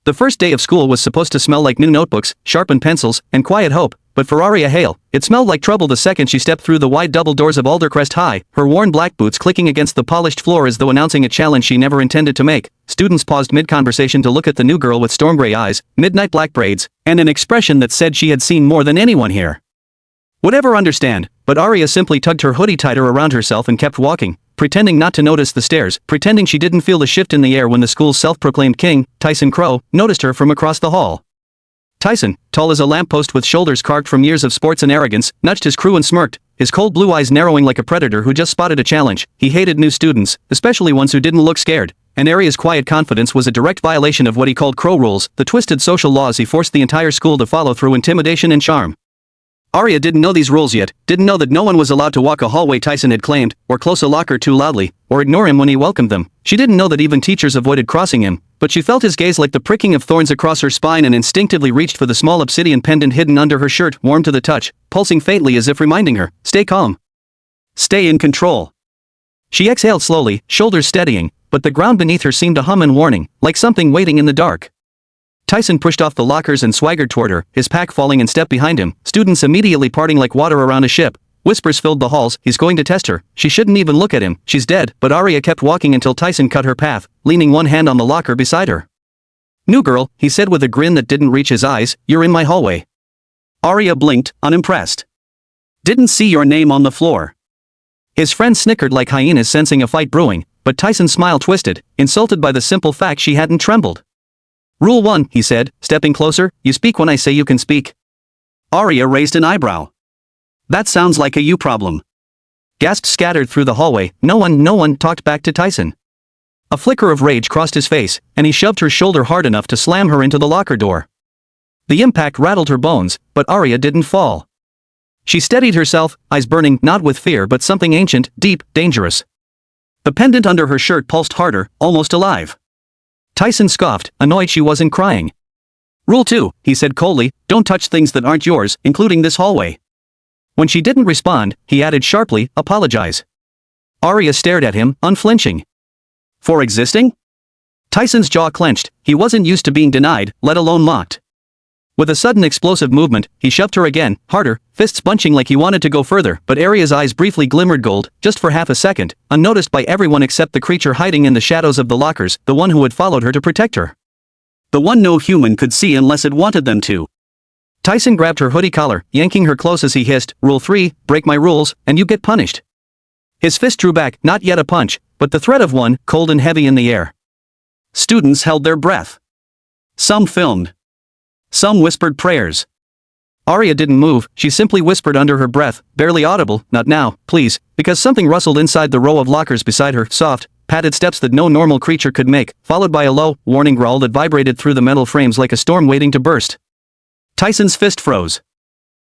The first day of school was supposed to smell like new notebooks, sharpened pencils, and quiet hope, but for Aria Hale, it smelled like trouble the second she stepped through the wide double doors of Aldercrest High, her worn black boots clicking against the polished floor as though announcing a challenge she never intended to make. Students paused mid-conversation to look at the new girl with storm gray eyes, midnight black braids, and an expression that said she had seen more than anyone here. Would ever understand, but Aria simply tugged her hoodie tighter around herself and kept walking, pretending not to notice the stares, pretending she didn't feel the shift in the air when the school's self-proclaimed king, Tyson Crow, noticed her from across the hall. Tyson, tall as a lamppost with shoulders carved from years of sports and arrogance, nudged his crew and smirked, his cold blue eyes narrowing like a predator who just spotted a challenge. He hated new students, especially ones who didn't look scared, and Aria's quiet confidence was a direct violation of what he called crow rules, the twisted social laws he forced the entire school to follow through intimidation and charm. Aria didn't know these rules yet, didn't know that no one was allowed to walk a hallway Tyson had claimed, or close a locker too loudly, or ignore him when he welcomed them. She didn't know that even teachers avoided crossing him, but she felt his gaze like the pricking of thorns across her spine and instinctively reached for the small obsidian pendant hidden under her shirt, warm to the touch, pulsing faintly as if reminding her, stay calm. Stay in control. She exhaled slowly, shoulders steadying, but the ground beneath her seemed to hum in warning, like something waiting in the dark. Tyson pushed off the lockers and swaggered toward her, his pack falling in step behind him, students immediately parting like water around a ship. Whispers filled the halls, he's going to test her, she shouldn't even look at him, she's dead, but Aria kept walking until Tyson cut her path, leaning one hand on the locker beside her. New girl, he said with a grin that didn't reach his eyes, you're in my hallway. Aria blinked, unimpressed. Didn't see your name on the floor. His friend snickered like hyenas sensing a fight brewing, but Tyson's smile twisted, insulted by the simple fact she hadn't trembled. Rule 1, he said, stepping closer, you speak when I say you can speak. Aria raised an eyebrow. That sounds like a you problem. Gasps scattered through the hallway, no one talked back to Tyson. A flicker of rage crossed his face, and he shoved her shoulder hard enough to slam her into the locker door. The impact rattled her bones, but Aria didn't fall. She steadied herself, eyes burning not with fear but something ancient, deep, dangerous. The pendant under her shirt pulsed harder, almost alive. Tyson scoffed, annoyed she wasn't crying. Rule 2, he said coldly, don't touch things that aren't yours, including this hallway. When she didn't respond, he added sharply, apologize. Aria stared at him, unflinching. For existing? Tyson's jaw clenched, he wasn't used to being denied, let alone mocked. With a sudden explosive movement, he shoved her again, harder, fists bunching like he wanted to go further, but Aria's eyes briefly glimmered gold, just for half a second, unnoticed by everyone except the creature hiding in the shadows of the lockers, the one who had followed her to protect her. The one no human could see unless it wanted them to. Tyson grabbed her hoodie collar, yanking her close as he hissed, Rule 3, break my rules, and you get punished. His fist drew back, not yet a punch, but the threat of one, cold and heavy in the air. Students held their breath. Some filmed. Some whispered prayers. Aria didn't move, she simply whispered under her breath, barely audible, not now, please, because something rustled inside the row of lockers beside her, soft, padded steps that no normal creature could make, followed by a low, warning growl that vibrated through the metal frames like a storm waiting to burst. Tyson's fist froze.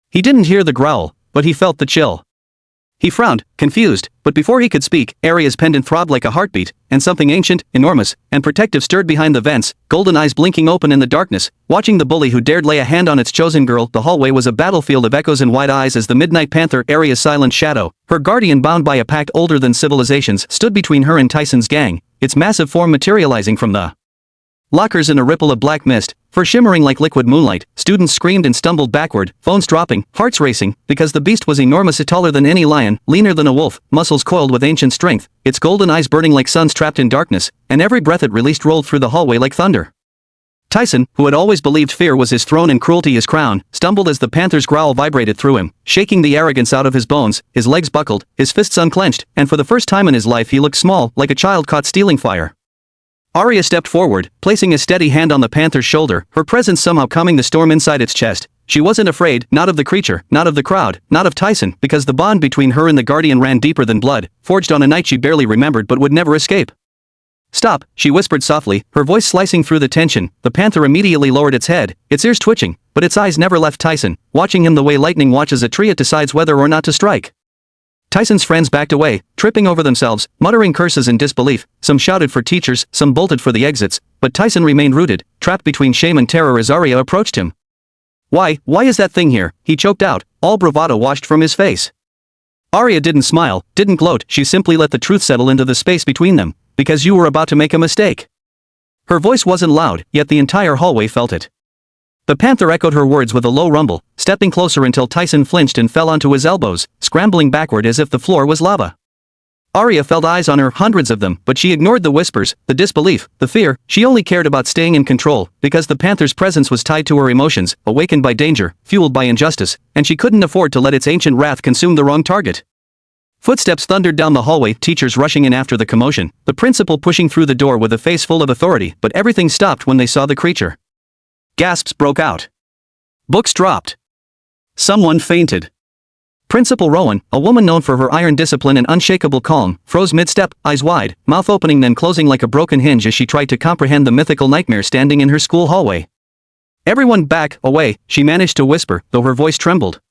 He didn't hear the growl, but he felt the chill. He frowned, confused, but before he could speak, Aria's pendant throbbed like a heartbeat, and something ancient, enormous, and protective stirred behind the vents, golden eyes blinking open in the darkness, watching the bully who dared lay a hand on its chosen girl. The hallway was a battlefield of echoes and wide eyes as the midnight panther, Aria's silent shadow, her guardian bound by a pact older than civilizations, stood between her and Tyson's gang, its massive form materializing from the lockers in a ripple of black mist, for shimmering like liquid moonlight. Students screamed and stumbled backward, phones dropping, hearts racing, because the beast was enormous, taller than any lion, leaner than a wolf, muscles coiled with ancient strength, its golden eyes burning like suns trapped in darkness, and every breath it released rolled through the hallway like thunder. Tyson, who had always believed fear was his throne and cruelty his crown, stumbled as the panther's growl vibrated through him, shaking the arrogance out of his bones. His legs buckled, his fists unclenched, and for the first time in his life he looked small, like a child caught stealing fire. Aria stepped forward, placing a steady hand on the panther's shoulder, her presence somehow calming the storm inside its chest. She wasn't afraid, not of the creature, not of the crowd, not of Tyson, because the bond between her and the guardian ran deeper than blood, forged on a night she barely remembered but would never escape. Stop, she whispered softly, her voice slicing through the tension. The panther immediately lowered its head, its ears twitching, but its eyes never left Tyson, watching him the way lightning watches a tree it decides whether or not to strike. Tyson's friends backed away, tripping over themselves, muttering curses in disbelief. Some shouted for teachers, some bolted for the exits, but Tyson remained rooted, trapped between shame and terror as Aria approached him. Why is that thing here? He choked out, all bravado washed from his face. Aria didn't smile, didn't gloat, she simply let the truth settle into the space between them. Because you were about to make a mistake. Her voice wasn't loud, yet the entire hallway felt it. The Panther echoed her words with a low rumble, stepping closer until Tyson flinched and fell onto his elbows, scrambling backward as if the floor was lava. Aria felt eyes on her, hundreds of them, but she ignored the whispers, the disbelief, the fear. She only cared about staying in control, because the Panther's presence was tied to her emotions, awakened by danger, fueled by injustice, and she couldn't afford to let its ancient wrath consume the wrong target. Footsteps thundered down the hallway, teachers rushing in after the commotion, the principal pushing through the door with a face full of authority, but everything stopped when they saw the creature. Gasps broke out. Books dropped. Someone fainted. Principal Rowan, a woman known for her iron discipline and unshakable calm, froze mid-step, eyes wide, mouth opening then closing like a broken hinge as she tried to comprehend the mythical nightmare standing in her school hallway. "Everyone back, away," she managed to whisper, though her voice trembled.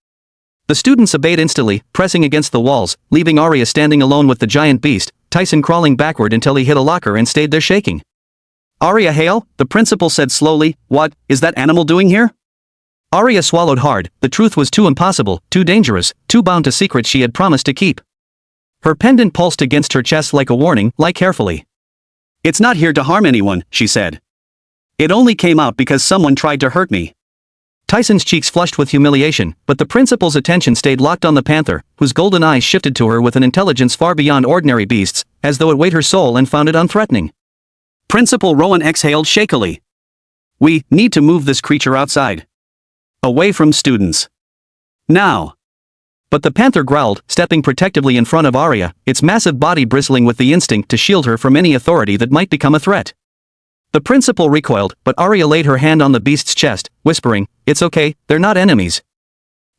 The students obeyed instantly, pressing against the walls, leaving Aria standing alone with the giant beast, Tyson crawling backward until he hit a locker and stayed there shaking. "Aria Hale," the principal said slowly, "what is that animal doing here?" Aria swallowed hard. The truth was too impossible, too dangerous, too bound to secrets she had promised to keep. Her pendant pulsed against her chest like a warning, lie carefully. "It's not here to harm anyone," she said. "It only came out because someone tried to hurt me." Tyson's cheeks flushed with humiliation, but the principal's attention stayed locked on the Panther, whose golden eyes shifted to her with an intelligence far beyond ordinary beasts, as though it weighed her soul and found it unthreatening. Principal Rowan exhaled shakily. "We need to move this creature outside. Away from students. Now." But the Panther growled, stepping protectively in front of Aria, its massive body bristling with the instinct to shield her from any authority that might become a threat. The principal recoiled, but Aria laid her hand on the beast's chest, whispering, "It's okay, they're not enemies."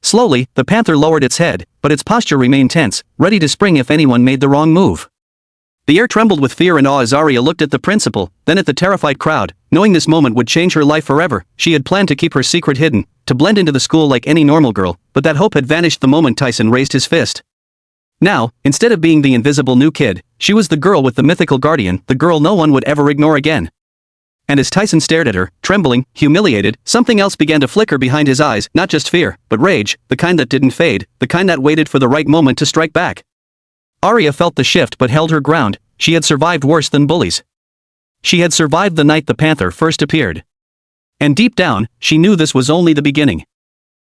Slowly, the Panther lowered its head, but its posture remained tense, ready to spring if anyone made the wrong move. The air trembled with fear and awe as Aria looked at the principal, then at the terrified crowd. Knowing this moment would change her life forever, she had planned to keep her secret hidden, to blend into the school like any normal girl, but that hope had vanished the moment Tyson raised his fist. Now, instead of being the invisible new kid, she was the girl with the mythical guardian, the girl no one would ever ignore again. And as Tyson stared at her, trembling, humiliated, something else began to flicker behind his eyes, not just fear, but rage, the kind that didn't fade, the kind that waited for the right moment to strike back. Aria felt the shift but held her ground. She had survived worse than bullies. She had survived the night the Panther first appeared. And deep down, she knew this was only the beginning.